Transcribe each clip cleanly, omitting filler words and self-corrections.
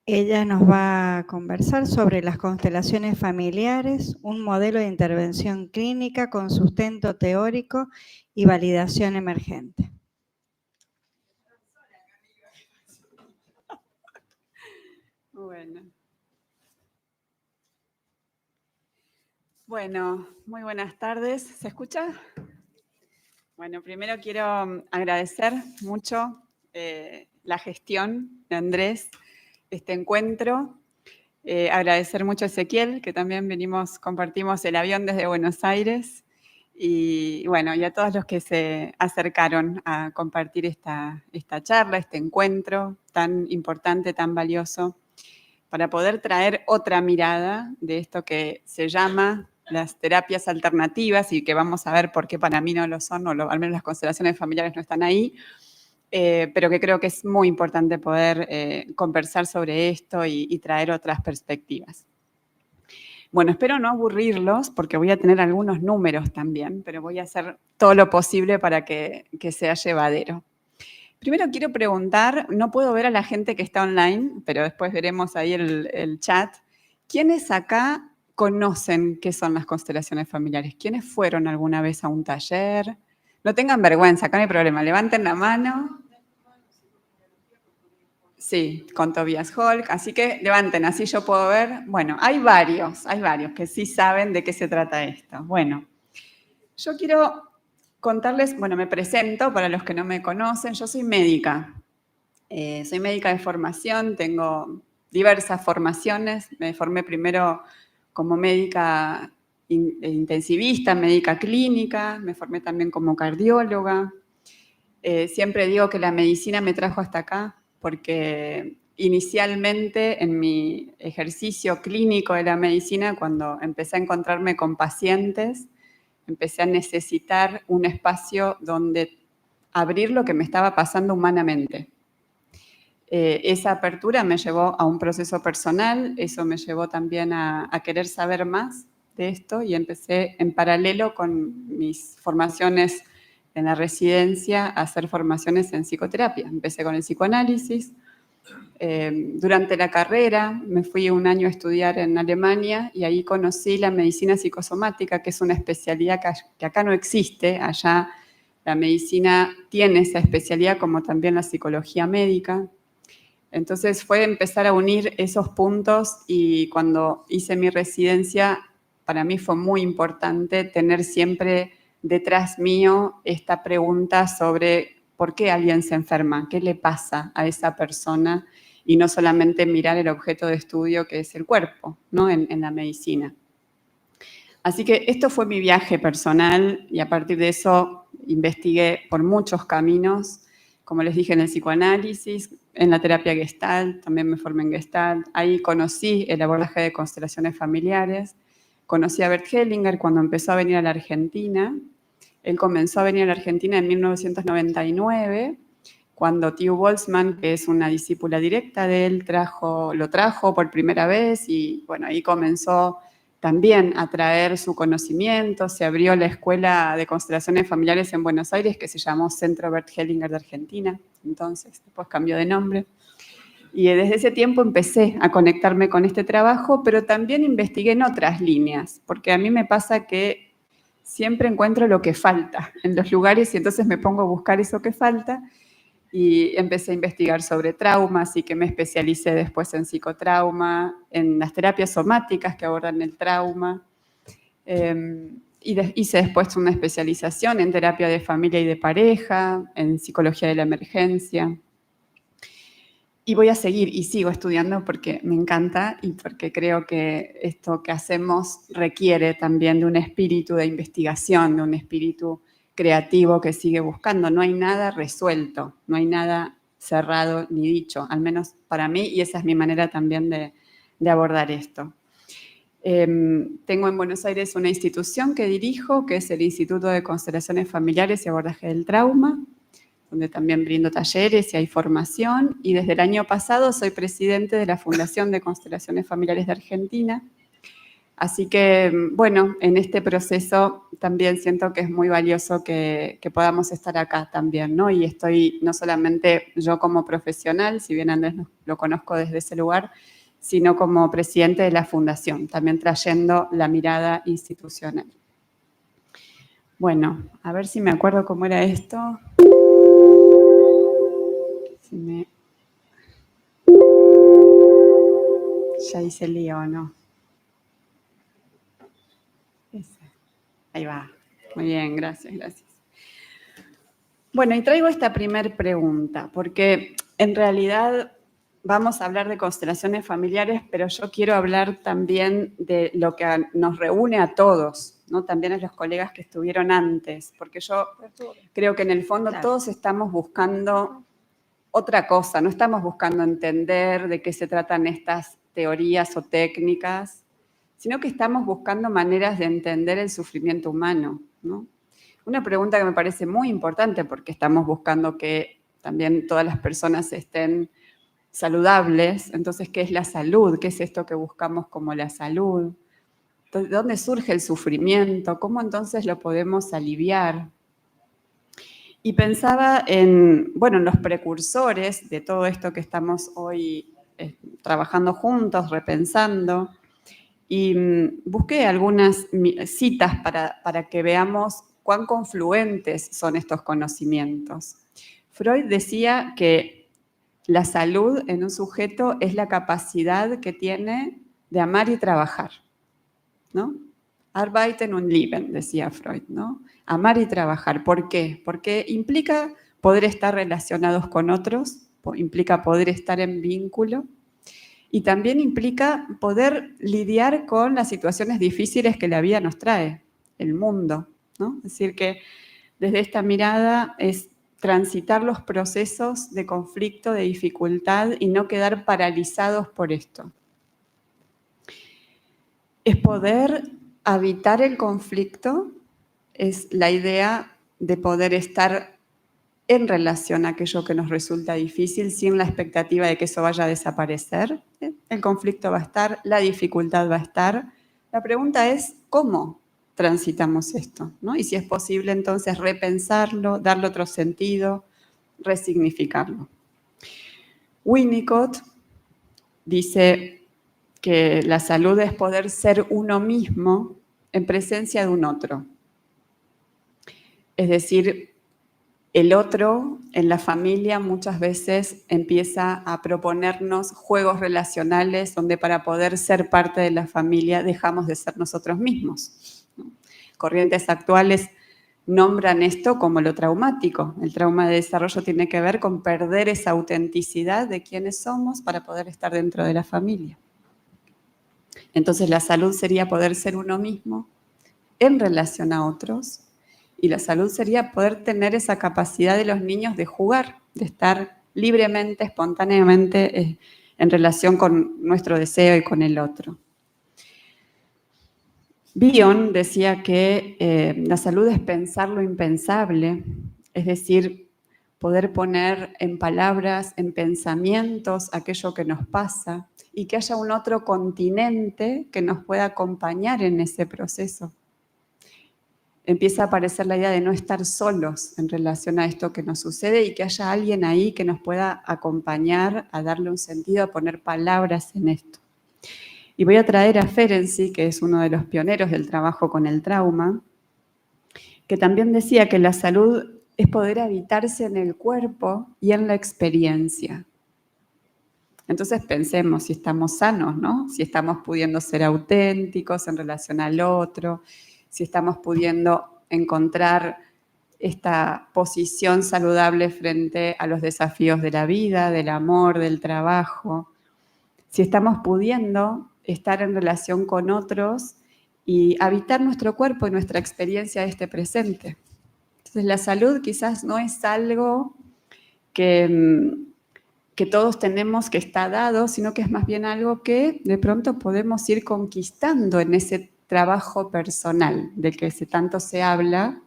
Ella nos va a conversar sobre las constelaciones familiares, un modelo de intervención clínica con sustento teórico y validación emergente. Bueno, muy buenas tardes. ¿Se escucha? Bueno, primero quiero agradecer mucho la gestión de Andrés, este encuentro. Agradecer mucho a Ezequiel, que también compartimos el avión desde Buenos Aires. Y bueno, y a todos los que se acercaron a compartir esta charla, este encuentro tan importante, tan valioso, para poder traer otra mirada de esto que se llama las terapias alternativas y que vamos a ver por qué para mí no lo son, o al menos las constelaciones familiares no están ahí, pero que creo que es muy importante poder conversar sobre esto y traer otras perspectivas. Bueno, espero no aburrirlos porque voy a tener algunos números también, pero voy a hacer todo lo posible para que sea llevadero. Primero quiero preguntar, no puedo ver a la gente que está online, pero después veremos ahí el chat. ¿Quiénes acá conocen qué son las constelaciones familiares? ¿Quiénes fueron alguna vez a un taller? No tengan vergüenza, acá no hay problema. Levanten la mano. Sí, con Tobias Holk. Así que levanten, así yo puedo ver. Bueno, hay varios que sí saben de qué se trata esto. Bueno, yo quiero contarles, bueno, me presento para los que no me conocen. Yo soy médica. Soy médica de formación, tengo diversas formaciones. Me formé primero como médica intensivista, médica clínica, me formé también como cardióloga. Siempre digo que la medicina me trajo hasta acá porque inicialmente en mi ejercicio clínico de la medicina, cuando empecé a encontrarme con pacientes, empecé a necesitar un espacio donde abrir lo que me estaba pasando humanamente. Esa apertura me llevó a un proceso personal, eso me llevó también a querer saber más de esto y empecé en paralelo con mis formaciones en la residencia a hacer formaciones en psicoterapia. Empecé con el psicoanálisis. Durante la carrera me fui un año a estudiar en Alemania y ahí conocí la medicina psicosomática, que es una especialidad que acá no existe. Allá la medicina tiene esa especialidad como también la psicología médica. Entonces fue empezar a unir esos puntos y cuando hice mi residencia, para mí fue muy importante tener siempre detrás mío esta pregunta sobre por qué alguien se enferma, qué le pasa a esa persona y no solamente mirar el objeto de estudio que es el cuerpo, ¿no? en la medicina. Así que esto fue mi viaje personal y a partir de eso investigué por muchos caminos, como les dije, en el psicoanálisis, en la terapia Gestalt, también me formé en Gestalt. Ahí conocí el abordaje de constelaciones familiares. Conocí a Bert Hellinger cuando empezó a venir a la Argentina. Él comenzó a venir a la Argentina en 1999, cuando Theo Boltzmann, que es una discípula directa de él, lo trajo por primera vez y bueno, ahí comenzó también a traer su conocimiento. Se abrió la Escuela de Constelaciones Familiares en Buenos Aires, que se llamó Centro Bert Hellinger de Argentina, entonces después cambió de nombre. Y desde ese tiempo empecé a conectarme con este trabajo, pero también investigué en otras líneas, porque a mí me pasa que siempre encuentro lo que falta en los lugares y entonces me pongo a buscar eso que falta y empecé a investigar sobre traumas y que me especialicé después en psicotrauma, en las terapias somáticas que abordan el trauma. Hice después una especialización en terapia de familia y de pareja, en psicología de la emergencia. Y voy a seguir y sigo estudiando porque me encanta y porque creo que esto que hacemos requiere también de un espíritu de investigación, de un espíritu creativo que sigue buscando. No hay nada resuelto, no hay nada cerrado ni dicho, al menos para mí, y esa es mi manera también de abordar esto. Tengo en Buenos Aires una institución que dirijo, que es el Instituto de Constelaciones Familiares y Abordaje del Trauma, donde también brindo talleres y hay formación. Y desde el año pasado soy presidente de la Fundación de Constelaciones Familiares de Argentina. Así que, bueno, en este proceso también siento que es muy valioso que podamos estar acá también, ¿no? Y estoy no solamente yo como profesional, si bien Andrés lo conozco desde ese lugar, sino como presidente de la fundación, también trayendo la mirada institucional. Bueno, a ver si me acuerdo cómo era esto. Ya hice el lío, ¿no? Ahí va. Muy bien, gracias, gracias. Bueno, y traigo esta primer pregunta, porque en realidad vamos a hablar de constelaciones familiares, pero yo quiero hablar también de lo que nos reúne a todos, ¿no? También a los colegas que estuvieron antes, porque yo creo que en el fondo todos estamos buscando otra cosa, no estamos buscando entender de qué se tratan estas teorías o técnicas, sino que estamos buscando maneras de entender el sufrimiento humano, ¿no? Una pregunta que me parece muy importante porque estamos buscando que también todas las personas estén saludables. Entonces, ¿qué es la salud? ¿Qué es esto que buscamos como la salud? ¿De dónde surge el sufrimiento? ¿Cómo entonces lo podemos aliviar? Y pensaba en, bueno, en los precursores de todo esto que estamos hoy trabajando juntos, repensando. Y busqué algunas citas para que veamos cuán confluentes son estos conocimientos. Freud decía que la salud en un sujeto es la capacidad que tiene de amar y trabajar, ¿no? Arbeiten und lieben, decía Freud, ¿no? Amar y trabajar. ¿Por qué? Porque implica poder estar relacionados con otros, implica poder estar en vínculo, y también implica poder lidiar con las situaciones difíciles que la vida nos trae, el mundo, ¿no? Es decir, que desde esta mirada es transitar los procesos de conflicto, de dificultad y no quedar paralizados por esto. Es poder habitar el conflicto, es la idea de poder estar en relación a aquello que nos resulta difícil sin la expectativa de que eso vaya a desaparecer. El conflicto va a estar, la dificultad va a estar. La pregunta es cómo transitamos esto, ¿no? Y si es posible entonces repensarlo, darle otro sentido, resignificarlo. Winnicott dice que la salud es poder ser uno mismo en presencia de un otro. Es decir, el otro en la familia muchas veces empieza a proponernos juegos relacionales donde para poder ser parte de la familia dejamos de ser nosotros mismos. Corrientes actuales nombran esto como lo traumático. El trauma de desarrollo tiene que ver con perder esa autenticidad de quiénes somos para poder estar dentro de la familia. Entonces la salud sería poder ser uno mismo en relación a otros. Y la salud sería poder tener esa capacidad de los niños de jugar, de estar libremente, espontáneamente en relación con nuestro deseo y con el otro. Bion decía que la salud es pensar lo impensable, es decir, poder poner en palabras, en pensamientos aquello que nos pasa y que haya un otro continente que nos pueda acompañar en ese proceso. Empieza a aparecer la idea de no estar solos en relación a esto que nos sucede y que haya alguien ahí que nos pueda acompañar a darle un sentido, a poner palabras en esto. Y voy a traer a Ferenczi, que es uno de los pioneros del trabajo con el trauma, que también decía que la salud es poder habitarse en el cuerpo y en la experiencia. Entonces pensemos si estamos sanos, ¿no? Si estamos pudiendo ser auténticos en relación al otro, si estamos pudiendo encontrar esta posición saludable frente a los desafíos de la vida, del amor, del trabajo, si estamos pudiendo estar en relación con otros y habitar nuestro cuerpo y nuestra experiencia de este presente. Entonces la salud quizás no es algo que todos tenemos, que está dado, sino que es más bien algo que de pronto podemos ir conquistando en ese trabajo personal del que tanto se habla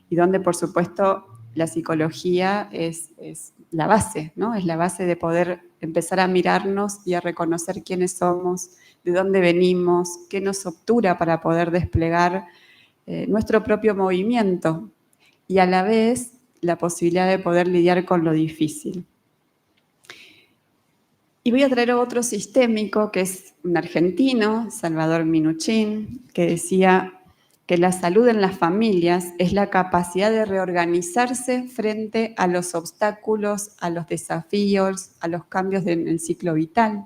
y donde, por supuesto, la psicología es la base, ¿no? Es la base de poder empezar a mirarnos y a reconocer quiénes somos, de dónde venimos, qué nos obtura para poder desplegar nuestro propio movimiento y a la vez la posibilidad de poder lidiar con lo difícil. Y voy a traer otro sistémico que es un argentino, Salvador Minuchin, que decía que la salud en las familias es la capacidad de reorganizarse frente a los obstáculos, a los desafíos, a los cambios en el ciclo vital.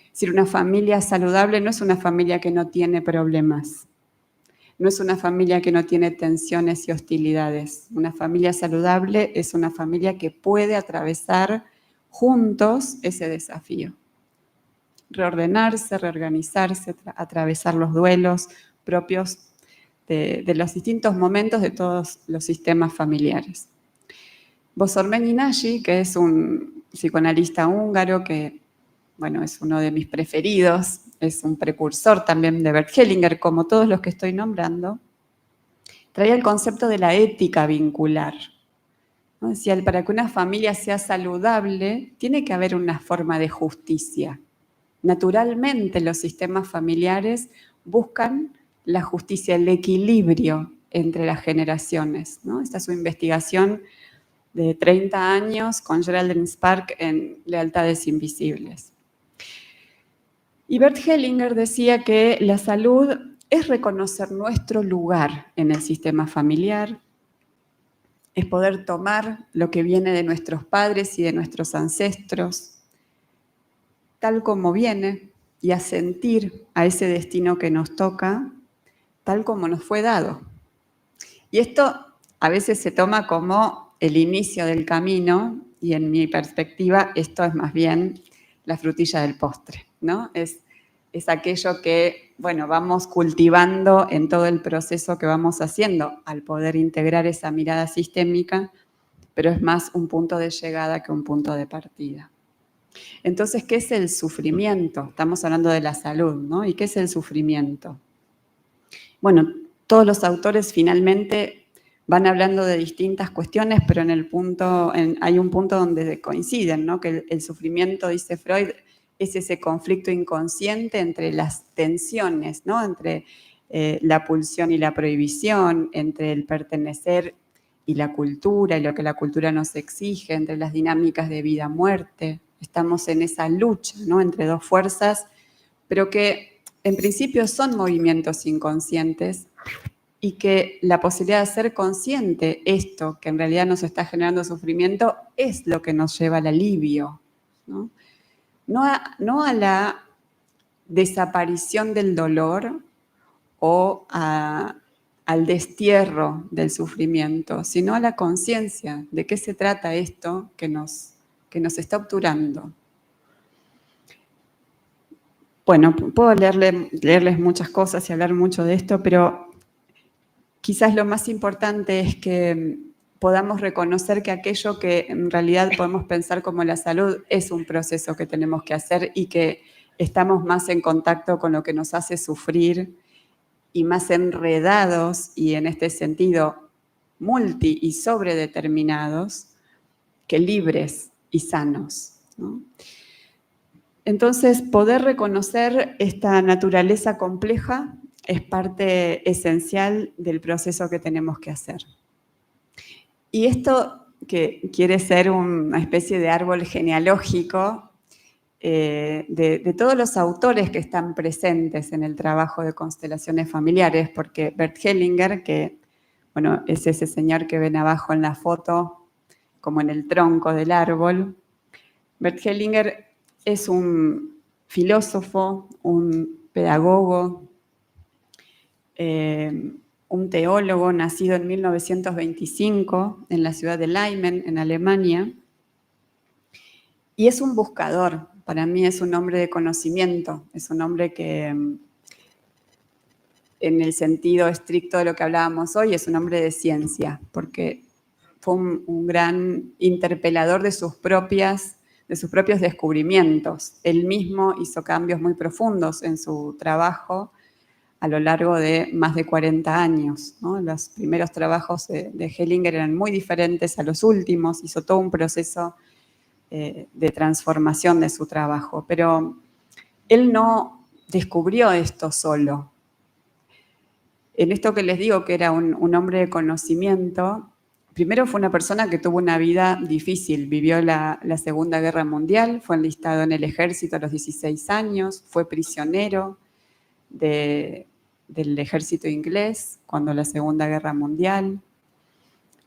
Es decir, una familia saludable no es una familia que no tiene problemas, no es una familia que no tiene tensiones y hostilidades. Una familia saludable es una familia que puede atravesar juntos ese desafío. Reordenarse, reorganizarse, atravesar los duelos propios de los distintos momentos de todos los sistemas familiares. Bosormen Inashi, que es un psicoanalista húngaro que, bueno, es uno de mis preferidos, es un precursor también de Bert Hellinger, como todos los que estoy nombrando, traía el concepto de la ética vincular. ¿No? Decía, para que una familia sea saludable, tiene que haber una forma de justicia. Naturalmente, los sistemas familiares buscan la justicia, el equilibrio entre las generaciones, ¿no? Esta es su investigación de 30 años con Geraldine Spark en Lealtades Invisibles. Y Bert Hellinger decía que la salud es reconocer nuestro lugar en el sistema familiar, es poder tomar lo que viene de nuestros padres y de nuestros ancestros, tal como viene, y asentir a ese destino que nos toca, tal como nos fue dado. Y esto a veces se toma como el inicio del camino, y en mi perspectiva esto es más bien la frutilla del postre, ¿no? Es aquello que, bueno, vamos cultivando en todo el proceso que vamos haciendo al poder integrar esa mirada sistémica, pero es más un punto de llegada que un punto de partida. Entonces, ¿qué es el sufrimiento? Estamos hablando de la salud, ¿no? ¿Y qué es el sufrimiento? Bueno, todos los autores finalmente van hablando de distintas cuestiones, pero hay un punto donde coinciden, ¿no? Que el sufrimiento, dice Freud, es ese conflicto inconsciente entre las tensiones, ¿no? Entre la pulsión y la prohibición, entre el pertenecer y la cultura, y lo que la cultura nos exige, entre las dinámicas de vida-muerte. Estamos en esa lucha, ¿no? Entre dos fuerzas, pero que en principio son movimientos inconscientes, y que la posibilidad de ser consciente esto que en realidad nos está generando sufrimiento es lo que nos lleva al alivio, ¿no? No a la desaparición del dolor o al destierro del sufrimiento, sino a la conciencia de qué se trata esto que nos está obturando. Bueno, puedo leerles muchas cosas y hablar mucho de esto, pero quizás lo más importante es que podamos reconocer que aquello que en realidad podemos pensar como la salud es un proceso que tenemos que hacer y que estamos más en contacto con lo que nos hace sufrir y más enredados y en este sentido multi y sobredeterminados que libres y sanos, ¿no? Entonces, poder reconocer esta naturaleza compleja es parte esencial del proceso que tenemos que hacer. Y esto, que quiere ser una especie de árbol genealógico de todos los autores que están presentes en el trabajo de constelaciones familiares, porque Bert Hellinger, que bueno, es ese señor que ven abajo en la foto, como en el tronco del árbol, Bert Hellinger es un filósofo, un pedagogo, un teólogo nacido en 1925 en la ciudad de Leimen, en Alemania, y es un buscador. Para mí es un hombre de conocimiento, es un hombre que, en el sentido estricto de lo que hablábamos hoy, es un hombre de ciencia, porque fue un gran interpelador de sus propios descubrimientos. Él mismo hizo cambios muy profundos en su trabajo a lo largo de más de 40 años, ¿no? Los primeros trabajos de Hellinger eran muy diferentes a los últimos, hizo todo un proceso de transformación de su trabajo. Pero él no descubrió esto solo. En esto que les digo que era un hombre de conocimiento, primero fue una persona que tuvo una vida difícil, vivió la Segunda Guerra Mundial, fue enlistado en el ejército a los 16 años, fue prisionero del ejército inglés cuando la Segunda Guerra Mundial.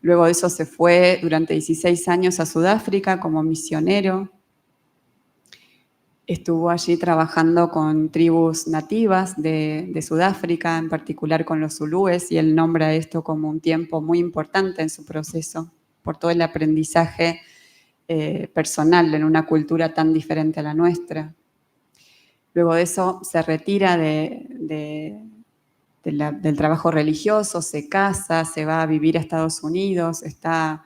Luego de eso se fue durante 16 años a Sudáfrica como misionero. Estuvo allí trabajando con tribus nativas de Sudáfrica, en particular con los zulúes, y él nombra esto como un tiempo muy importante en su proceso, por todo el aprendizaje personal en una cultura tan diferente a la nuestra. Luego de eso se retira del trabajo religioso, se casa, se va a vivir a Estados Unidos, está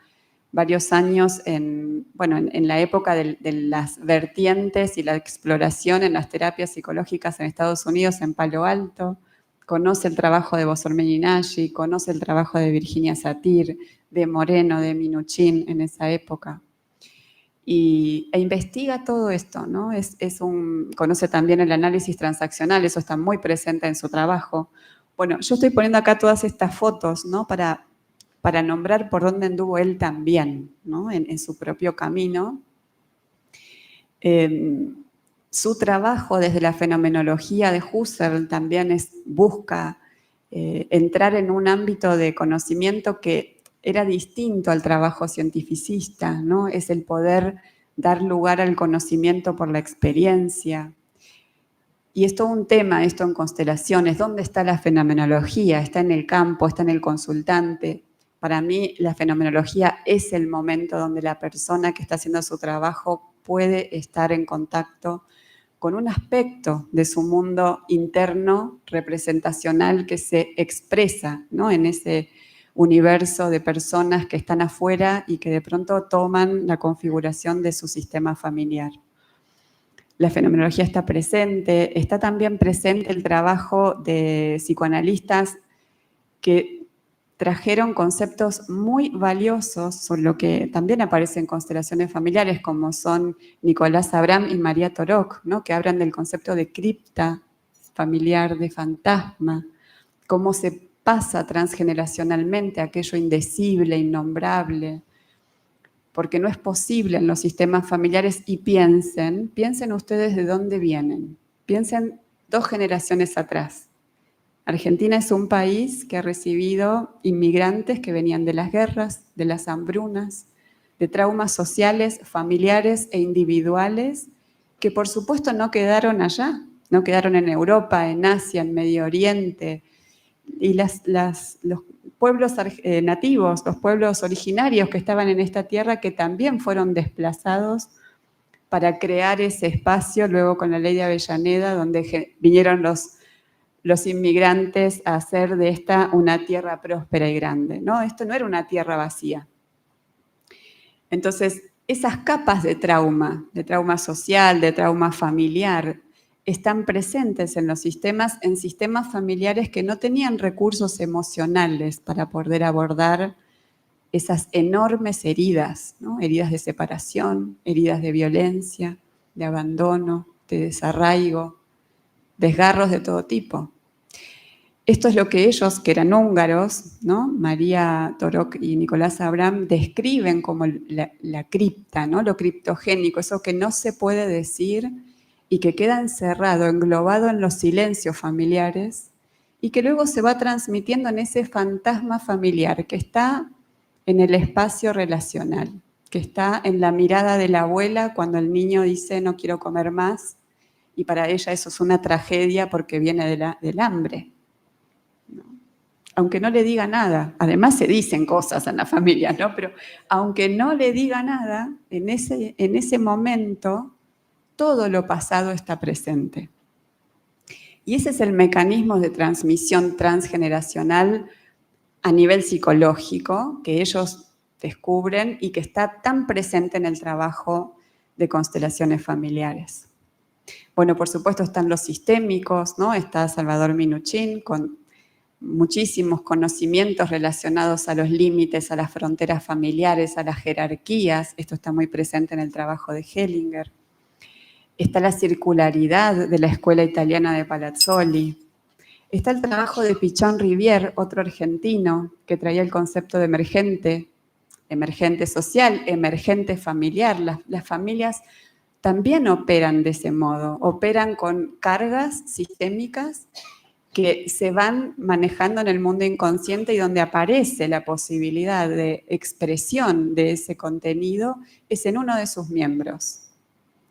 varios años en la época de las vertientes y la exploración en las terapias psicológicas en Estados Unidos, en Palo Alto. Conoce el trabajo de Bosormen Inashi, conoce el trabajo de Virginia Satir, de Moreno, de Minuchin en esa época. E investiga todo esto, ¿no? Conoce también el análisis transaccional, eso está muy presente en su trabajo. Bueno, yo estoy poniendo acá todas estas fotos, ¿no? Para nombrar por dónde anduvo él también, ¿no? En su propio camino. Su trabajo desde la fenomenología de Husserl también busca entrar en un ámbito de conocimiento que era distinto al trabajo cientificista, ¿no? Es el poder dar lugar al conocimiento por la experiencia. Y es todo un tema esto en constelaciones. ¿Dónde está la fenomenología? ¿Está en el campo? ¿Está en el consultante? Para mí, la fenomenología es el momento donde la persona que está haciendo su trabajo puede estar en contacto con un aspecto de su mundo interno representacional que se expresa, ¿no? En ese universo de personas que están afuera y que de pronto toman la configuración de su sistema familiar. La fenomenología está presente, está también presente el trabajo de psicoanalistas que trajeron conceptos muy valiosos sobre lo que también aparece en constelaciones familiares, como son Nicolás Abraham y María Torok, ¿no? Que hablan del concepto de cripta familiar, de fantasma, cómo se pasa transgeneracionalmente aquello indecible, innombrable, porque no es posible en los sistemas familiares. Y piensen ustedes de dónde vienen, piensen 2 generaciones atrás. Argentina es un país que ha recibido inmigrantes que venían de las guerras, de las hambrunas, de traumas sociales, familiares e individuales, que por supuesto no quedaron allá, no quedaron en Europa, en Asia, en Medio Oriente. Y los pueblos nativos, los pueblos originarios que estaban en esta tierra, que también fueron desplazados para crear ese espacio, luego con la Ley de Avellaneda, donde vinieron los inmigrantes a hacer de esta una tierra próspera y grande, ¿no? Esto no era una tierra vacía. Entonces, esas capas de trauma social, de trauma familiar, están presentes en los sistemas, en sistemas familiares que no tenían recursos emocionales para poder abordar esas enormes heridas, ¿no? Heridas de separación, heridas de violencia, de abandono, de desarraigo, desgarros de todo tipo. Esto es lo que ellos, que eran húngaros, ¿no? María Torok y Nicolás Abraham, describen como la cripta, ¿no? Lo criptogénico, eso que no se puede decir y que queda encerrado, englobado en los silencios familiares y que luego se va transmitiendo en ese fantasma familiar que está en el espacio relacional, que está en la mirada de la abuela cuando el niño dice no quiero comer más y para ella eso es una tragedia porque viene del hambre. Aunque no le diga nada, además se dicen cosas en la familia, ¿no? Pero aunque no le diga nada, en ese momento todo lo pasado está presente. Y ese es el mecanismo de transmisión transgeneracional a nivel psicológico que ellos descubren y que está tan presente en el trabajo de constelaciones familiares. Bueno, por supuesto están los sistémicos, ¿no? Está Salvador Minuchin con muchísimos conocimientos relacionados a los límites, a las fronteras familiares, a las jerarquías. Esto está muy presente en el trabajo de Hellinger. Está la circularidad de la escuela italiana de Palazzoli. Está el trabajo de Pichon Rivière, otro argentino, que traía el concepto de emergente, emergente social, emergente familiar. Las familias también operan de ese modo, operan con cargas sistémicas que se van manejando en el mundo inconsciente y donde aparece la posibilidad de expresión de ese contenido es en uno de sus miembros,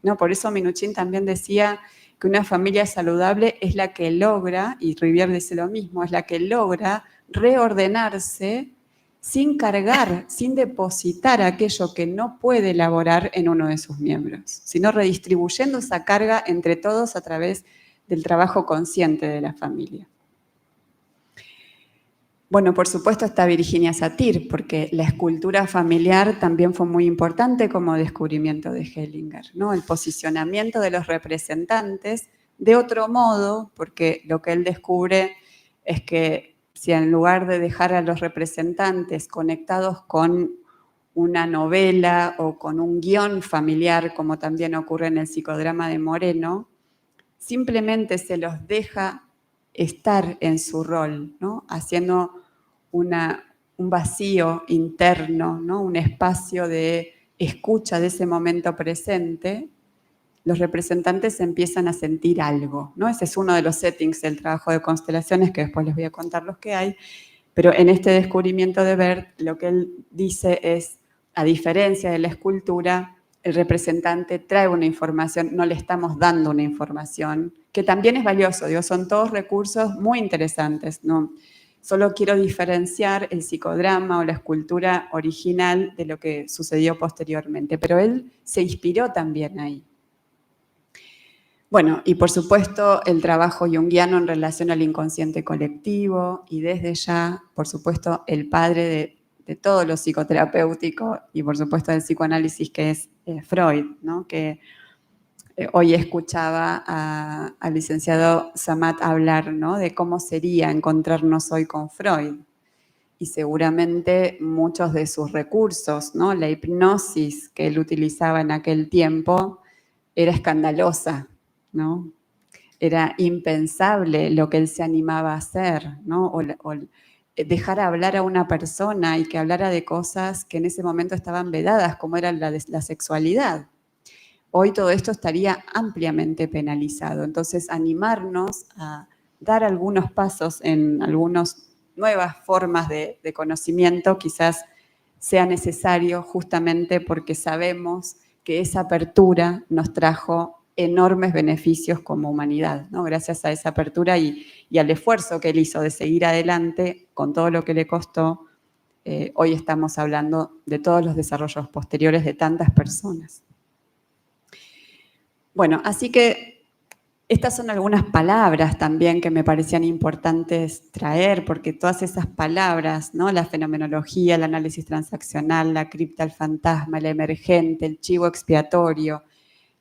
¿no? Por eso Minuchin también decía que una familia saludable es la que logra, y Rivière dice lo mismo, es la que logra reordenarse sin cargar, sin depositar aquello que no puede elaborar en uno de sus miembros, sino redistribuyendo esa carga entre todos a través del trabajo consciente de la familia. Bueno, por supuesto está Virginia Satir, porque la escultura familiar también fue muy importante como descubrimiento de Hellinger, ¿no? El posicionamiento de los representantes de otro modo, porque lo que él descubre es que si en lugar de dejar a los representantes conectados con una novela o con un guión familiar, como también ocurre en el psicodrama de Moreno, simplemente se los deja estar en su rol, ¿no? Haciendo un vacío interno, ¿no? Un espacio de escucha de ese momento presente, los representantes empiezan a sentir algo, ¿no? Ese es uno de los settings del trabajo de constelaciones, que después les voy a contar los que hay, pero en este descubrimiento de Bert, lo que él dice es, a diferencia de la escultura, el representante trae una información, no le estamos dando una información, que también es valioso, digo, son todos recursos muy interesantes, ¿no? Solo quiero diferenciar el psicodrama o la escultura original de lo que sucedió posteriormente, pero él se inspiró también ahí. Bueno, y por supuesto el trabajo junguiano en relación al inconsciente colectivo y desde ya, por supuesto, el padre de todo lo psicoterapéutico y por supuesto del psicoanálisis, que es Freud, ¿no? Que hoy escuchaba al licenciado Samat hablar, ¿no? De cómo sería encontrarnos hoy con Freud. Y seguramente muchos de sus recursos, ¿no? La hipnosis que él utilizaba en aquel tiempo era escandalosa, ¿no? Era impensable lo que él se animaba a hacer, ¿no? O dejar hablar a una persona y que hablara de cosas que en ese momento estaban vedadas, como era la sexualidad. Hoy todo esto estaría ampliamente penalizado. Entonces, animarnos a dar algunos pasos en algunas nuevas formas de conocimiento quizás sea necesario justamente porque sabemos que esa apertura nos trajo enormes beneficios como humanidad, ¿no? Gracias a esa apertura y al esfuerzo que él hizo de seguir adelante con todo lo que le costó, hoy estamos hablando de todos los desarrollos posteriores de tantas personas. Bueno, así que estas son algunas palabras también que me parecían importantes traer, porque todas esas palabras, ¿no? La fenomenología, el análisis transaccional, la cripta al fantasma, el emergente, el chivo expiatorio,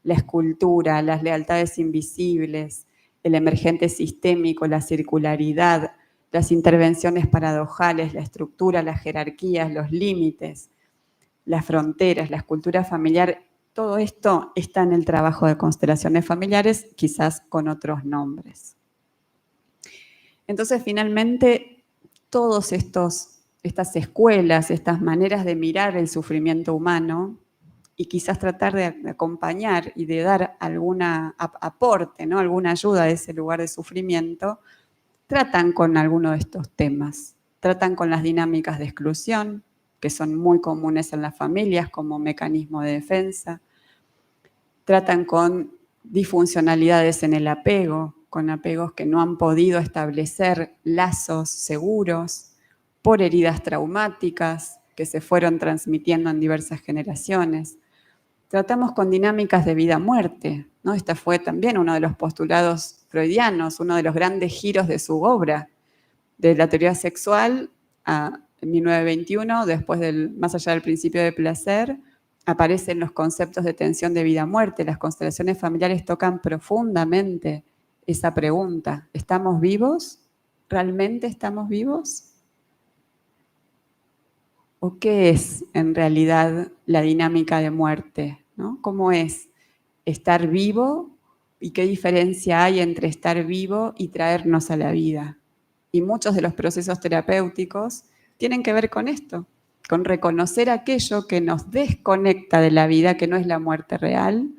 la escultura, las lealtades invisibles, el emergente sistémico, la circularidad, las intervenciones paradojales, la estructura, las jerarquías, los límites, las fronteras, la escultura familiar. Todo esto está en el trabajo de constelaciones familiares, quizás con otros nombres. Entonces, finalmente, todas estas escuelas, estas maneras de mirar el sufrimiento humano y quizás tratar de acompañar y de dar algún aporte, ¿no? Alguna ayuda a ese lugar de sufrimiento, tratan con alguno de estos temas. Tratan con las dinámicas de exclusión, que son muy comunes en las familias como mecanismo de defensa. Tratan con disfuncionalidades en el apego, con apegos que no han podido establecer lazos seguros por heridas traumáticas que se fueron transmitiendo en diversas generaciones. Tratamos con dinámicas de vida-muerte, ¿no? Esta fue también uno de los postulados freudianos, uno de los grandes giros de su obra, de la teoría sexual en 1921, después Más allá del principio de placer, aparecen los conceptos de tensión de vida-muerte. Las constelaciones familiares tocan profundamente esa pregunta. ¿Estamos vivos ¿realmente estamos vivos? ¿O qué es en realidad la dinámica de muerte, ¿no? ¿Cómo es estar vivo y qué diferencia hay entre estar vivo y traernos a la vida? Y muchos de los procesos terapéuticos tienen que ver con esto, con reconocer aquello que nos desconecta de la vida, que no es la muerte real,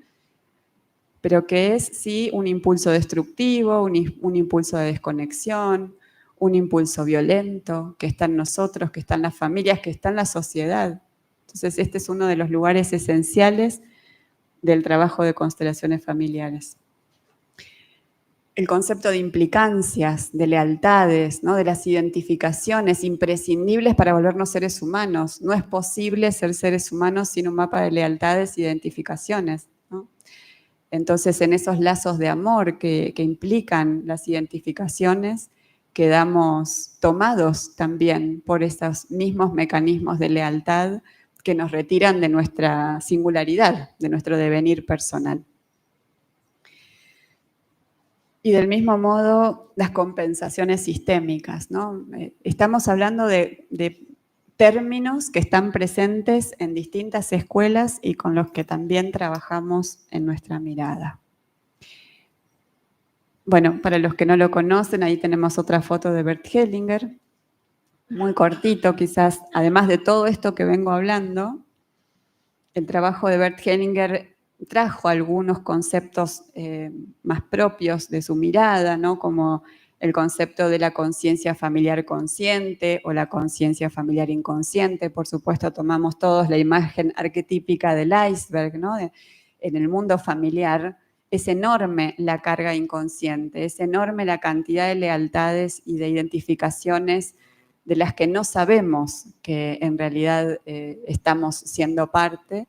pero que es sí un impulso destructivo, un impulso de desconexión, un impulso violento que está en nosotros, que está en las familias, que está en la sociedad. Entonces este es uno de los lugares esenciales del trabajo de constelaciones familiares. El concepto de implicancias, de lealtades, ¿no? De las identificaciones imprescindibles para volvernos seres humanos. No es posible ser seres humanos sin un mapa de lealtades e identificaciones, ¿no? Entonces, en esos lazos de amor que implican las identificaciones, quedamos tomados también por esos mismos mecanismos de lealtad que nos retiran de nuestra singularidad, de nuestro devenir personal. Y del mismo modo, las compensaciones sistémicas, ¿no? Estamos hablando de términos que están presentes en distintas escuelas y con los que también trabajamos en nuestra mirada. Bueno, para los que no lo conocen, ahí tenemos otra foto de Bert Hellinger, muy cortito quizás, además de todo esto que vengo hablando, el trabajo de Bert Hellinger trajo algunos conceptos más propios de su mirada, ¿no? Como el concepto de la conciencia familiar consciente o la conciencia familiar inconsciente. Por supuesto, tomamos todos la imagen arquetípica del iceberg, ¿no? En el mundo familiar es enorme la carga inconsciente, es enorme la cantidad de lealtades y de identificaciones de las que no sabemos que en realidad estamos siendo parte,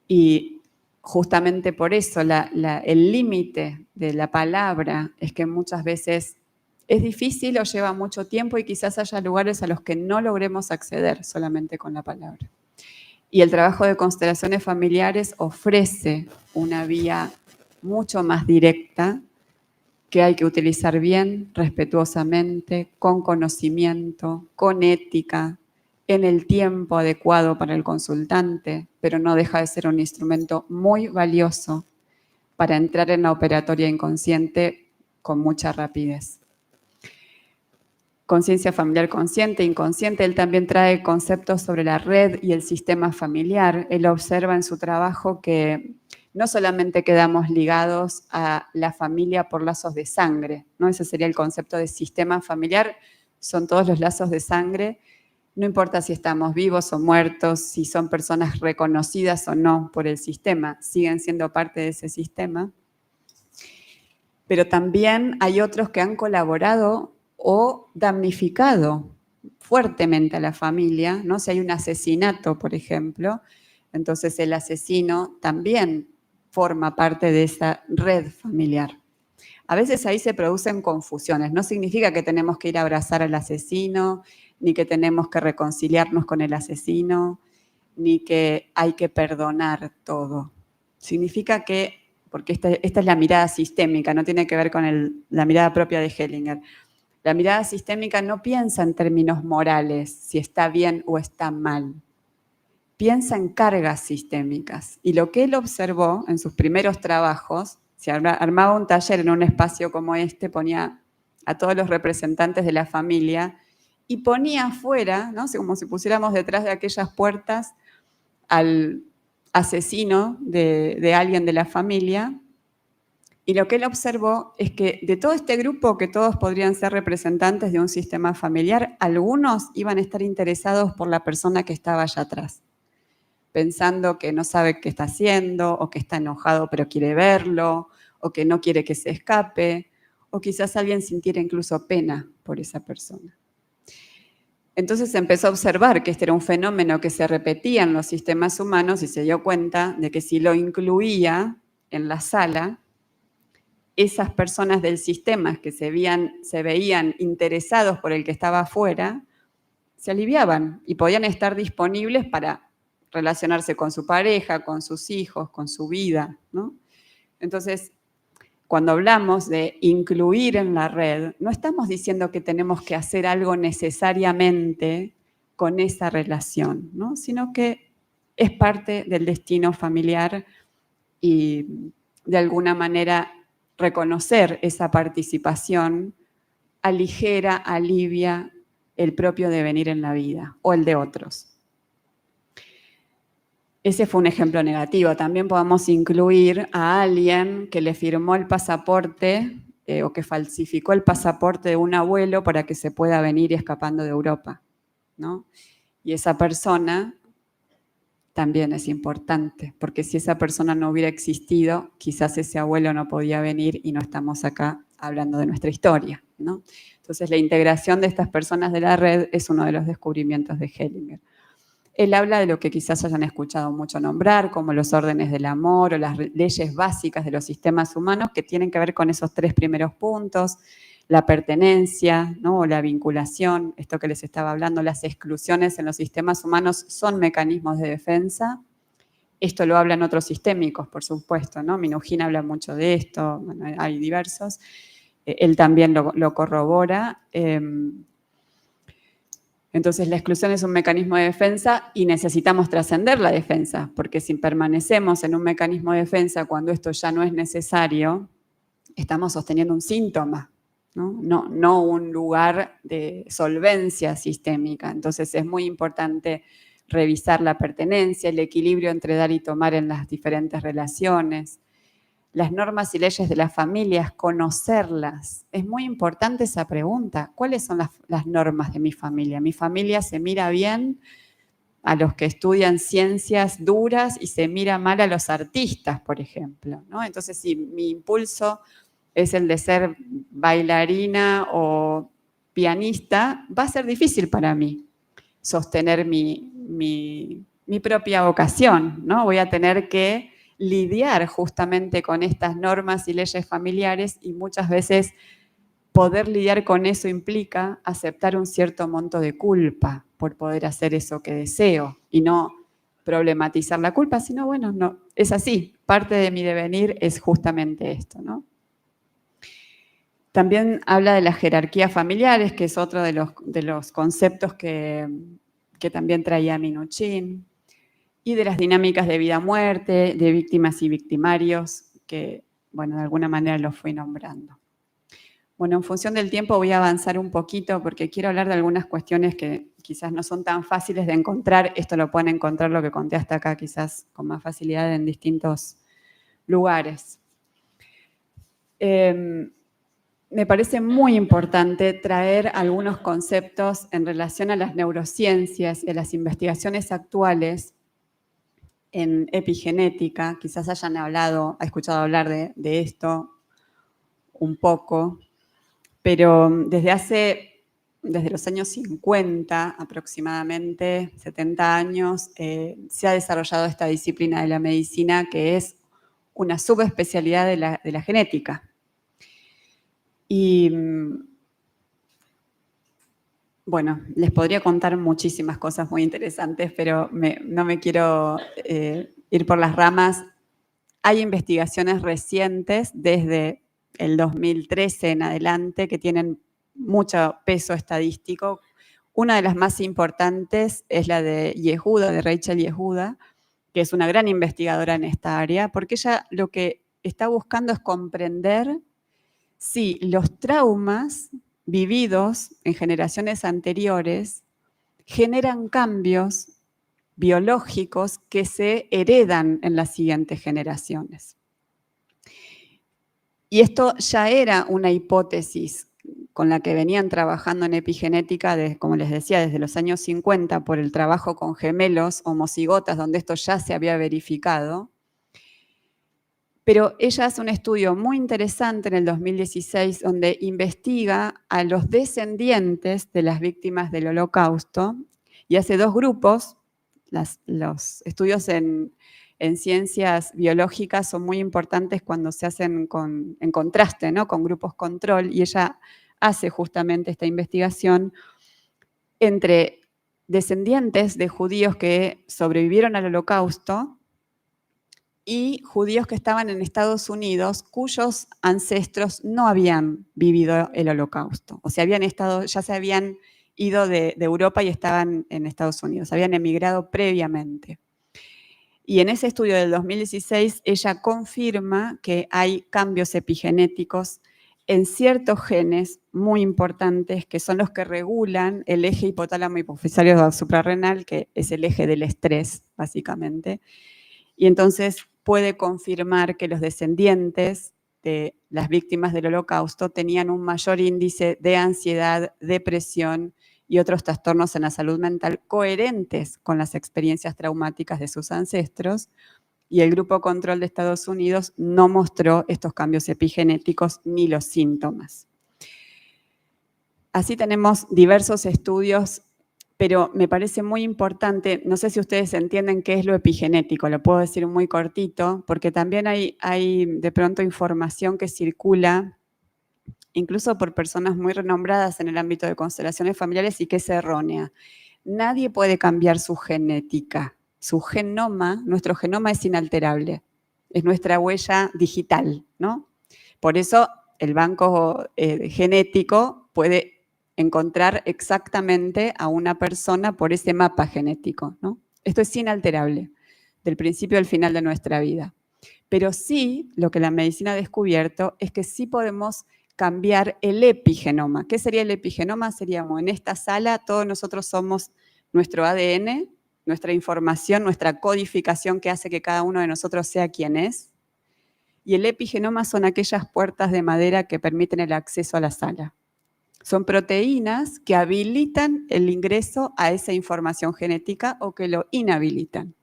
y justamente por eso el límite de la palabra es que muchas veces es difícil o lleva mucho tiempo y quizás haya lugares a los que no logremos acceder solamente con la palabra. Y el trabajo de constelaciones familiares ofrece una vía mucho más directa que hay que utilizar bien, respetuosamente, con conocimiento, con ética, en el tiempo adecuado para el consultante, pero no deja de ser un instrumento muy valioso para entrar en la operatoria inconsciente con mucha rapidez. Conciencia familiar consciente, inconsciente, él también trae conceptos sobre la red y el sistema familiar. Él observa en su trabajo que no solamente quedamos ligados a la familia por lazos de sangre, ¿no? Ese sería el concepto de sistema familiar, son todos los lazos de sangre, no importa si estamos vivos o muertos, si son personas reconocidas o no por el sistema, siguen siendo parte de ese sistema. Pero también hay otros que han colaborado o damnificado fuertemente a la familia, ¿no? Si hay un asesinato, por ejemplo, entonces el asesino también forma parte de esa red familiar. A veces ahí se producen confusiones, no significa que tenemos que ir a abrazar al asesino, ni que tenemos que reconciliarnos con el asesino, ni que hay que perdonar todo. Significa que, porque esta es la mirada sistémica, no tiene que ver con la mirada propia de Hellinger. La mirada sistémica no piensa en términos morales, si está bien o está mal. Piensa en cargas sistémicas. Y lo que él observó en sus primeros trabajos, si armaba un taller en un espacio como este, ponía a todos los representantes de la familia y ponía afuera, ¿no? Como si pusiéramos detrás de aquellas puertas al asesino de alguien de la familia. Y lo que él observó es que de todo este grupo, que todos podrían ser representantes de un sistema familiar, algunos iban a estar interesados por la persona que estaba allá atrás, pensando que no sabe qué está haciendo, o que está enojado pero quiere verlo, o que no quiere que se escape, o quizás alguien sintiera incluso pena por esa persona. Entonces empezó a observar que este era un fenómeno que se repetía en los sistemas humanos y se dio cuenta de que si lo incluía en la sala, esas personas del sistema que se veían interesados por el que estaba afuera, se aliviaban y podían estar disponibles para relacionarse con su pareja, con sus hijos, con su vida, ¿no? Entonces, cuando hablamos de incluir en la red, no estamos diciendo que tenemos que hacer algo necesariamente con esa relación, ¿no? Sino que es parte del destino familiar y de alguna manera reconocer esa participación aligera, alivia el propio devenir en la vida o el de otros. Ese fue un ejemplo negativo. También podemos incluir a alguien que le firmó el pasaporte o que falsificó el pasaporte de un abuelo para que se pueda venir escapando de Europa, ¿no? Y esa persona también es importante, porque si esa persona no hubiera existido, quizás ese abuelo no podía venir y no estamos acá hablando de nuestra historia, ¿no? Entonces, la integración de estas personas de la red es uno de los descubrimientos de Hellinger. Él habla de lo que quizás hayan escuchado mucho nombrar, como los órdenes del amor o las leyes básicas de los sistemas humanos que tienen que ver con esos 3 primeros puntos, la pertenencia, ¿no? O la vinculación, esto que les estaba hablando, las exclusiones en los sistemas humanos son mecanismos de defensa. Esto lo hablan otros sistémicos, por supuesto, ¿no? Minujín habla mucho de esto, bueno, hay diversos. Él también lo corrobora. Entonces, la exclusión es un mecanismo de defensa y necesitamos trascender la defensa, porque si permanecemos en un mecanismo de defensa cuando esto ya no es necesario, estamos sosteniendo un síntoma, no un lugar de solvencia sistémica. Entonces, es muy importante revisar la pertenencia, el equilibrio entre dar y tomar en las diferentes relaciones, las normas y leyes de las familias, conocerlas. Es muy importante esa pregunta. ¿Cuáles son las normas de mi familia? ¿Mi familia se mira bien a los que estudian ciencias duras y se mira mal a los artistas, por ejemplo, ¿no? Entonces, si mi impulso es el de ser bailarina o pianista, va a ser difícil para mí sostener mi propia vocación, ¿no? Voy a tener que lidiar justamente con estas normas y leyes familiares y muchas veces poder lidiar con eso implica aceptar un cierto monto de culpa por poder hacer eso que deseo y no problematizar la culpa, sino, bueno, no, es así, parte de mi devenir es justamente esto, ¿no? También habla de las jerarquías familiares, que es otro de los conceptos que también traía Minujín, y de las dinámicas de vida-muerte, de víctimas y victimarios, que, bueno, de alguna manera los fui nombrando. Bueno, en función del tiempo voy a avanzar un poquito porque quiero hablar de algunas cuestiones que quizás no son tan fáciles de encontrar. Esto lo pueden encontrar, lo que conté hasta acá, quizás con más facilidad en distintos lugares. Me parece muy importante traer algunos conceptos en relación a las neurociencias y a las investigaciones actuales en epigenética. Quizás hayan escuchado hablar de esto un poco, pero desde los años 50 aproximadamente, 70 años, se ha desarrollado esta disciplina de la medicina que es una subespecialidad de la genética. Y bueno, les podría contar muchísimas cosas muy interesantes, pero no me quiero ir por las ramas. Hay investigaciones recientes desde el 2013 en adelante que tienen mucho peso estadístico. Una de las más importantes es la de Yehuda, de Rachel Yehuda, que es una gran investigadora en esta área, porque ella lo que está buscando es comprender si los traumas vividos en generaciones anteriores generan cambios biológicos que se heredan en las siguientes generaciones. Y esto ya era una hipótesis con la que venían trabajando en epigenética, como les decía, desde los años 50 por el trabajo con gemelos homocigotas, donde esto ya se había verificado. Pero ella hace un estudio muy interesante en el 2016 donde investiga a los descendientes de las víctimas del Holocausto y hace 2 grupos. Los estudios en ciencias biológicas son muy importantes cuando se hacen en contraste, ¿no? Con grupos control, y ella hace justamente esta investigación entre descendientes de judíos que sobrevivieron al Holocausto y judíos que estaban en Estados Unidos cuyos ancestros no habían vivido el Holocausto. O sea, ya se habían ido de Europa y estaban en Estados Unidos, habían emigrado previamente. Y en ese estudio del 2016, ella confirma que hay cambios epigenéticos en ciertos genes muy importantes que son los que regulan el eje hipotálamo hipofisario suprarrenal, que es el eje del estrés, básicamente. Y entonces puede confirmar que los descendientes de las víctimas del Holocausto tenían un mayor índice de ansiedad, depresión y otros trastornos en la salud mental coherentes con las experiencias traumáticas de sus ancestros, y el grupo control de Estados Unidos no mostró estos cambios epigenéticos ni los síntomas. Así tenemos diversos estudios, pero me parece muy importante, no sé si ustedes entienden qué es lo epigenético, lo puedo decir muy cortito, porque también hay de pronto información que circula, incluso por personas muy renombradas en el ámbito de constelaciones familiares, y que es errónea. Nadie puede cambiar su genética. Su genoma, nuestro genoma es inalterable, es nuestra huella digital, ¿no? Por eso el banco genético puede encontrar exactamente a una persona por ese mapa genético, ¿no? Esto es inalterable, del principio al final de nuestra vida. Pero sí, lo que la medicina ha descubierto es que sí podemos cambiar el epigenoma. ¿Qué sería el epigenoma? Seríamos en esta sala, todos nosotros somos nuestro ADN, nuestra información, nuestra codificación que hace que cada uno de nosotros sea quien es. Y el epigenoma son aquellas puertas de madera que permiten el acceso a la sala. Son proteínas que habilitan el ingreso a esa información genética o que lo inhabilitan.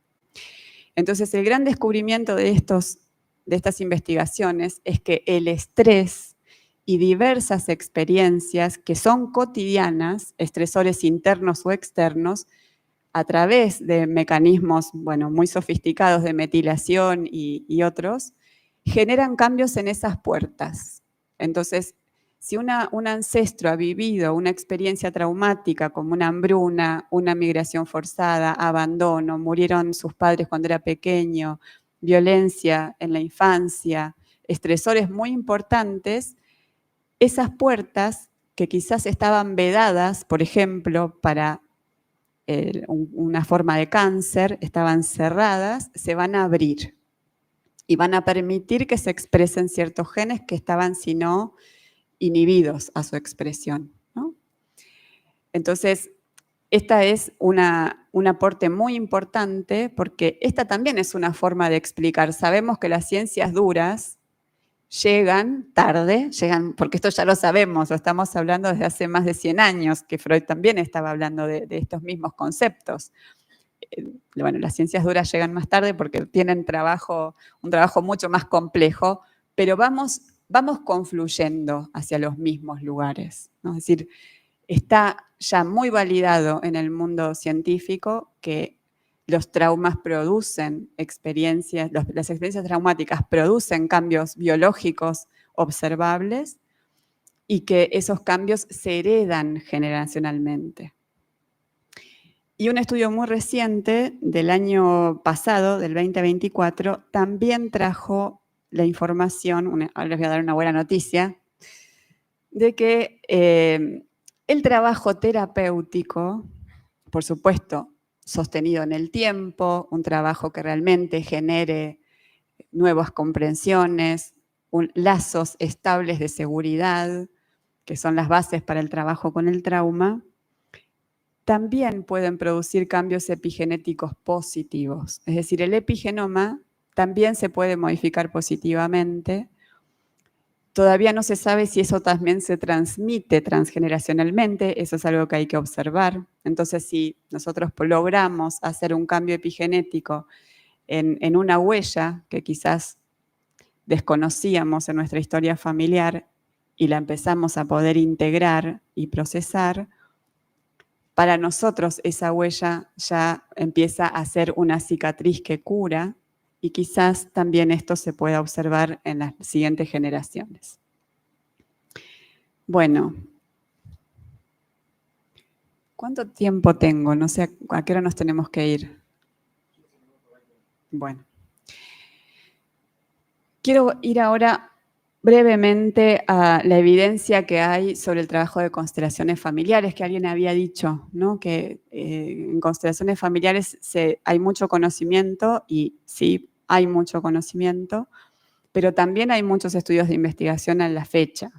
Entonces, el gran descubrimiento de estas investigaciones es que el estrés y diversas experiencias que son cotidianas, estresores internos o externos, a través de mecanismos, muy sofisticados de metilación y otros, generan cambios en esas puertas. Entonces, si un ancestro ha vivido una experiencia traumática como una hambruna, una migración forzada, abandono, murieron sus padres cuando era pequeño, violencia en la infancia, estresores muy importantes, esas puertas que quizás estaban vedadas, por ejemplo, para una forma de cáncer, estaban cerradas, se van a abrir y van a permitir que se expresen ciertos genes que estaban, si no, inhibidos a su expresión, ¿no? Entonces, esta es un aporte muy importante porque esta también es una forma de explicar. Sabemos que las ciencias duras llegan tarde, porque esto ya lo sabemos, lo estamos hablando desde hace más de 100 años, que Freud también estaba hablando de estos mismos conceptos. Las ciencias duras llegan más tarde porque tienen un trabajo mucho más complejo, pero vamos confluyendo hacia los mismos lugares, ¿no? Es decir, está ya muy validado en el mundo científico que los traumas producen experiencias, las experiencias traumáticas producen cambios biológicos observables y que esos cambios se heredan generacionalmente. Y un estudio muy reciente del año pasado, del 2024, también trajo la información, ahora les voy a dar una buena noticia, de que el trabajo terapéutico, por supuesto, sostenido en el tiempo, un trabajo que realmente genere nuevas comprensiones, lazos estables de seguridad, que son las bases para el trabajo con el trauma, también pueden producir cambios epigenéticos positivos. Es decir, el epigenoma también se puede modificar positivamente. Todavía no se sabe si eso también se transmite transgeneracionalmente, eso es algo que hay que observar. Entonces, si nosotros logramos hacer un cambio epigenético en una huella que quizás desconocíamos en nuestra historia familiar y la empezamos a poder integrar y procesar, para nosotros esa huella ya empieza a ser una cicatriz que cura y quizás también esto se pueda observar en las siguientes generaciones. Bueno, ¿cuánto tiempo tengo? No sé a qué hora nos tenemos que ir. Bueno. Quiero ir ahora brevemente a la evidencia que hay sobre el trabajo de constelaciones familiares, que alguien había dicho, ¿no? Que en constelaciones familiares hay mucho conocimiento, y sí, hay mucho conocimiento, pero también hay muchos estudios de investigación a la fecha.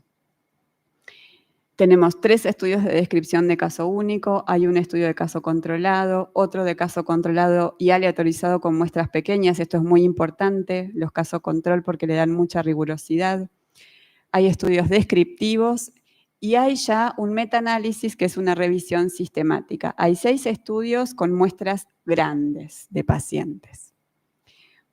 Tenemos 3 estudios de descripción de caso único, hay un estudio de caso controlado, otro de caso controlado y aleatorizado con muestras pequeñas. Esto es muy importante, los casos control, porque le dan mucha rigurosidad. Hay estudios descriptivos y hay ya un metaanálisis, que es una revisión sistemática. Hay 6 estudios con muestras grandes de pacientes.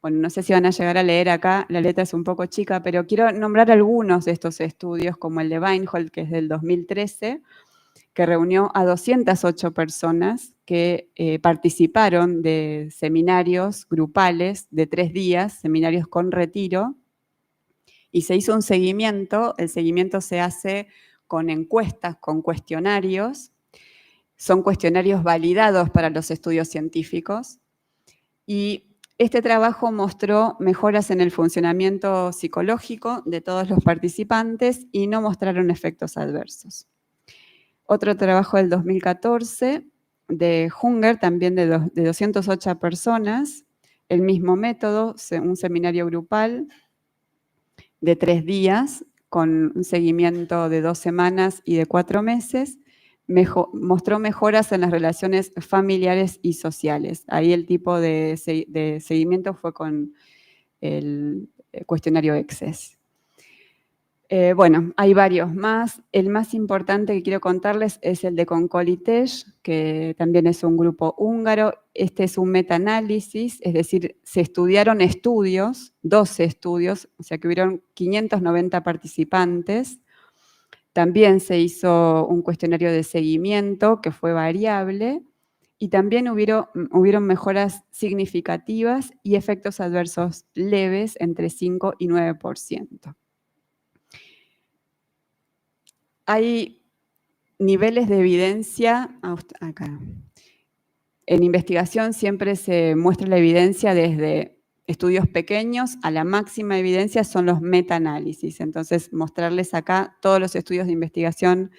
Bueno, no sé si van a llegar a leer acá, la letra es un poco chica, pero quiero nombrar algunos de estos estudios, como el de Weinhold, que es del 2013, que reunió a 208 personas que participaron de seminarios grupales de 3 días, seminarios con retiro, y se hizo un seguimiento. El seguimiento se hace con encuestas, con cuestionarios. Son cuestionarios validados para los estudios científicos, y este trabajo mostró mejoras en el funcionamiento psicológico de todos los participantes y no mostraron efectos adversos. Otro trabajo del 2014 de Hunger, también de 208 personas, el mismo método, un seminario grupal de 3 días con un seguimiento de 2 semanas y de 4 meses, mostró mejoras en las relaciones familiares y sociales. Ahí el tipo de seguimiento fue con el cuestionario EXES. Bueno, hay varios más. El más importante que quiero contarles es el de Konkolitesh, que también es un grupo húngaro. Este es un metaanálisis, es decir, se estudiaron 12 estudios, o sea que hubieron 590 participantes. También se hizo un cuestionario de seguimiento que fue variable, y también hubieron mejoras significativas y efectos adversos leves entre 5 y 9%. Hay niveles de evidencia, acá. En investigación siempre se muestra la evidencia desde estudios pequeños a la máxima evidencia, son los metaanálisis. Entonces, mostrarles acá todos los estudios de investigación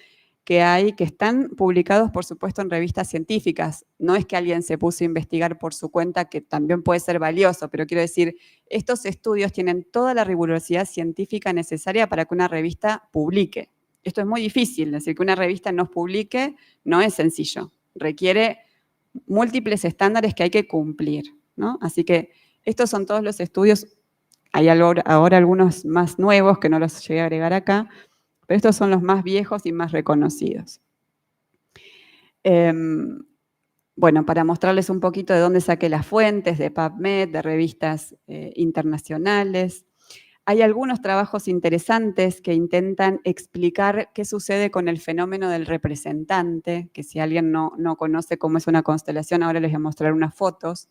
que hay, que están publicados, por supuesto, en revistas científicas. No es que alguien se puso a investigar por su cuenta, que también puede ser valioso, pero quiero decir, estos estudios tienen toda la rigurosidad científica necesaria para que una revista publique. Esto es muy difícil, es decir, que una revista nos publique no es sencillo, requiere múltiples estándares que hay que cumplir, ¿no? Así que estos son todos los estudios. Hay ahora algunos más nuevos que no los llegué a agregar acá, pero estos son los más viejos y más reconocidos. Bueno, para mostrarles un poquito de dónde saqué las fuentes, de PubMed, de revistas internacionales. Hay algunos trabajos interesantes que intentan explicar qué sucede con el fenómeno del representante, que si alguien no conoce cómo es una constelación, ahora les voy a mostrar unas fotos.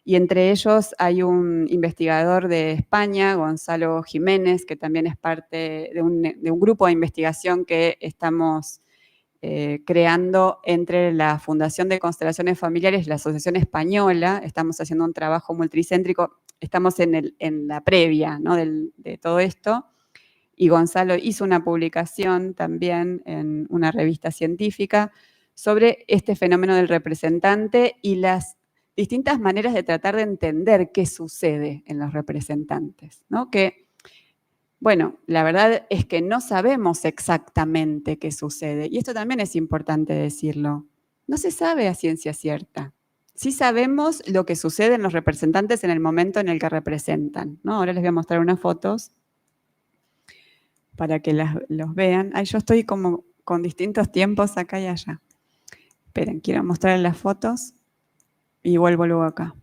Y entre ellos hay un investigador de España, Gonzalo Jiménez, que también es parte de un grupo de investigación que estamos creando entre la Fundación de Constelaciones Familiares y la Asociación Española. Estamos haciendo un trabajo multicéntrico, estamos en la previa, ¿no?, de todo esto, y Gonzalo hizo una publicación también en una revista científica sobre este fenómeno del representante y las distintas maneras de tratar de entender qué sucede en los representantes, ¿no? Que, bueno, la verdad es que no sabemos exactamente qué sucede, y esto también es importante decirlo. No se sabe a ciencia cierta. Sí sabemos lo que sucede en los representantes en el momento en el que representan, ¿no? Ahora les voy a mostrar unas fotos para que los vean. Ay, yo estoy como con distintos tiempos acá y allá. Esperen, quiero mostrarles las fotos y vuelvo luego acá.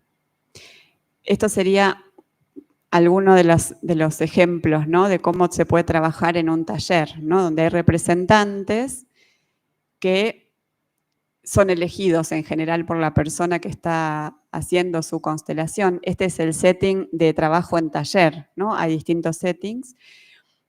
Esto sería alguno de los ejemplos, ¿no?, de cómo se puede trabajar en un taller, ¿no?, donde hay representantes que son elegidos en general por la persona que está haciendo su constelación. Este es el setting de trabajo en taller, ¿no? Hay distintos settings.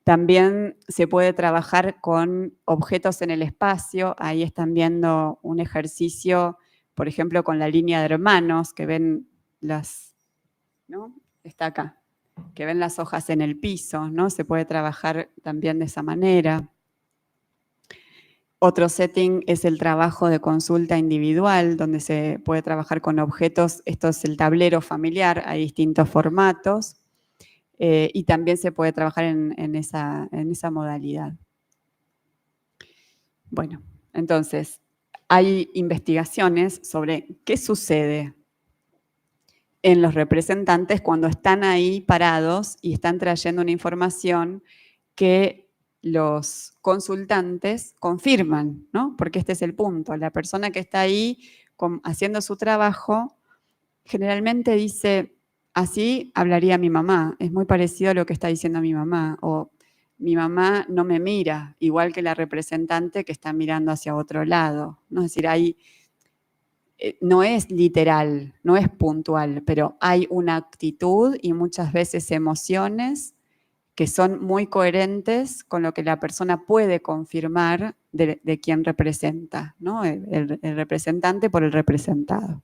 También se puede trabajar con objetos en el espacio. Ahí están viendo un ejercicio, por ejemplo, con la línea de hermanos, que ven las, ¿no? Está acá. que ven las hojas en el piso, ¿no? Se puede trabajar también de esa manera. Otro setting es el trabajo de consulta individual, donde se puede trabajar con objetos. Esto es el tablero familiar, hay distintos formatos. Y también se puede trabajar en esa modalidad. Bueno, entonces, hay investigaciones sobre qué sucede en los representantes cuando están ahí parados y están trayendo una información que los consultantes confirman, ¿no? Porque este es el punto. La persona que está ahí haciendo su trabajo generalmente dice, así hablaría mi mamá, es muy parecido a lo que está diciendo mi mamá, o mi mamá no me mira, igual que la representante que está mirando hacia otro lado, ¿no? Es decir, hay, no es literal, no es puntual, pero hay una actitud y muchas veces emociones que son muy coherentes con lo que la persona puede confirmar de quien representa, ¿no? El representante por el representado.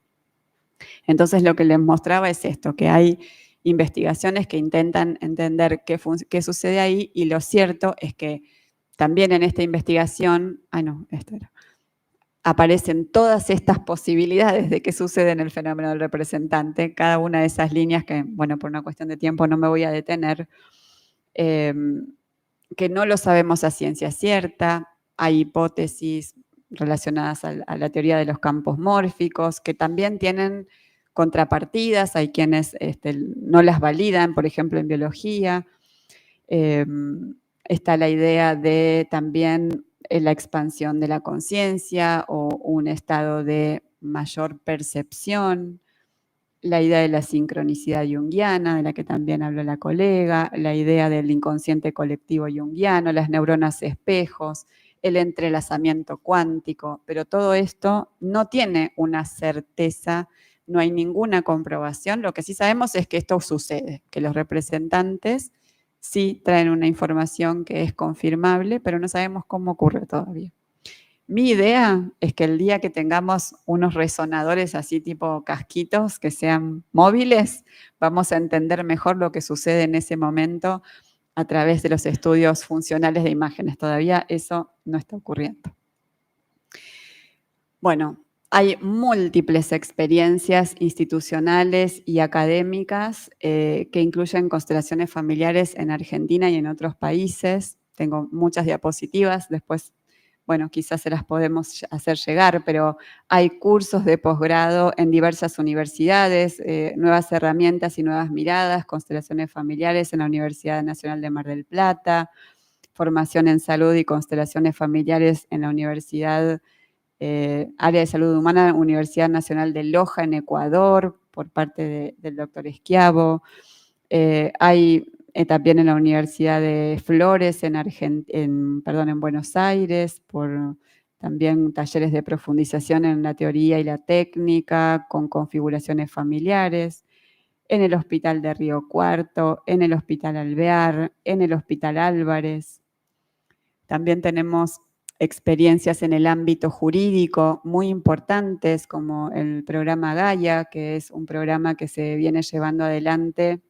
Entonces lo que les mostraba es esto, que hay investigaciones que intentan entender qué sucede ahí, y lo cierto es que también en esta investigación, aparecen todas estas posibilidades de qué sucede en el fenómeno del representante, cada una de esas líneas que, bueno, por una cuestión de tiempo no me voy a detener, que no lo sabemos a ciencia cierta. Hay hipótesis relacionadas a la teoría de los campos mórficos, que también tienen contrapartidas, hay quienes no las validan, por ejemplo, en biología. Está la idea de también la expansión de la conciencia o un estado de mayor percepción, la idea de la sincronicidad junguiana, de la que también habló la colega, la idea del inconsciente colectivo junguiano, las neuronas espejos, el entrelazamiento cuántico, pero todo esto no tiene una certeza, no hay ninguna comprobación. Lo que sí sabemos es que esto sucede, que los representantes sí traen una información que es confirmable, pero no sabemos cómo ocurre todavía. Mi idea es que el día que tengamos unos resonadores así tipo casquitos que sean móviles, vamos a entender mejor lo que sucede en ese momento a través de los estudios funcionales de imágenes. Todavía eso no está ocurriendo. Bueno, hay múltiples experiencias institucionales y académicas que incluyen constelaciones familiares en Argentina y en otros países. Tengo muchas diapositivas, después, bueno, quizás se las podemos hacer llegar, pero hay cursos de posgrado en diversas universidades, nuevas herramientas y nuevas miradas, constelaciones familiares en la Universidad Nacional de Mar del Plata, formación en salud y constelaciones familiares en la Universidad Área de Salud Humana, Universidad Nacional de Loja en Ecuador, por parte del doctor Schiavo. Hay también en la Universidad de Flores en Buenos Aires, por también talleres de profundización en la teoría y la técnica, con configuraciones familiares, en el Hospital de Río Cuarto, en el Hospital Alvear, en el Hospital Álvarez. También tenemos experiencias en el ámbito jurídico muy importantes, como el programa Gaia, que es un programa que se viene llevando adelante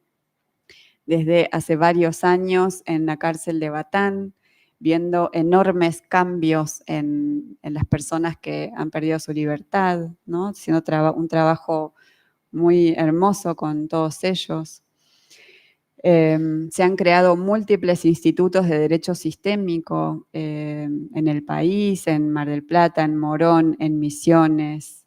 desde hace varios años en la cárcel de Batán, viendo enormes cambios en las personas que han perdido su libertad, ¿no? Haciendo un trabajo muy hermoso con todos ellos. Se han creado múltiples institutos de derecho sistémico en el país, en Mar del Plata, en Morón, en Misiones,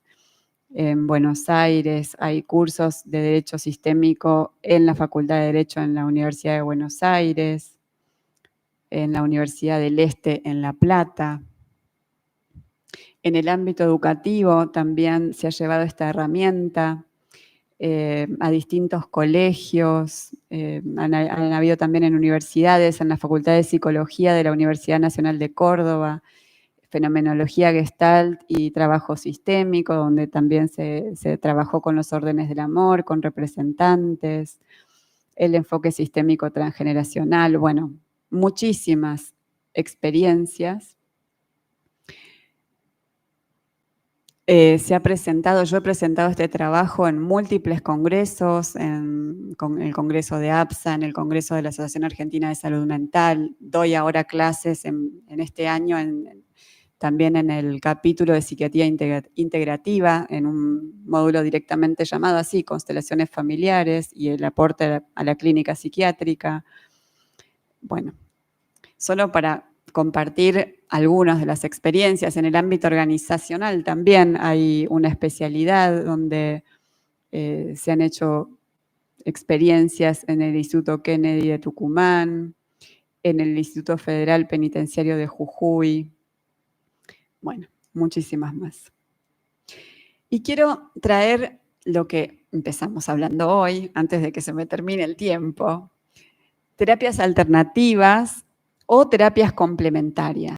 en Buenos Aires. Hay cursos de derecho sistémico en la Facultad de Derecho en la Universidad de Buenos Aires, en la Universidad del Este en La Plata. En el ámbito educativo también se ha llevado esta herramienta a distintos colegios, han habido también en universidades, en la Facultad de Psicología de la Universidad Nacional de Córdoba, Fenomenología Gestalt y Trabajo Sistémico, donde también se trabajó con los órdenes del amor, con representantes, el enfoque sistémico transgeneracional, bueno, muchísimas experiencias. Se ha presentado, yo he presentado este trabajo en múltiples congresos, con el Congreso de APSA, en el Congreso de la Asociación Argentina de Salud Mental. Doy ahora clases en este año también en el capítulo de Psiquiatría Integrativa, en un módulo directamente llamado así, Constelaciones Familiares y el aporte a la clínica psiquiátrica. Bueno, solo para compartir algunas de las experiencias. En el ámbito organizacional también hay una especialidad donde se han hecho experiencias en el Instituto Kennedy de Tucumán, en el Instituto Federal Penitenciario de Jujuy, bueno, muchísimas más. Y quiero traer lo que empezamos hablando hoy, antes de que se me termine el tiempo, terapias alternativas o terapias complementarias.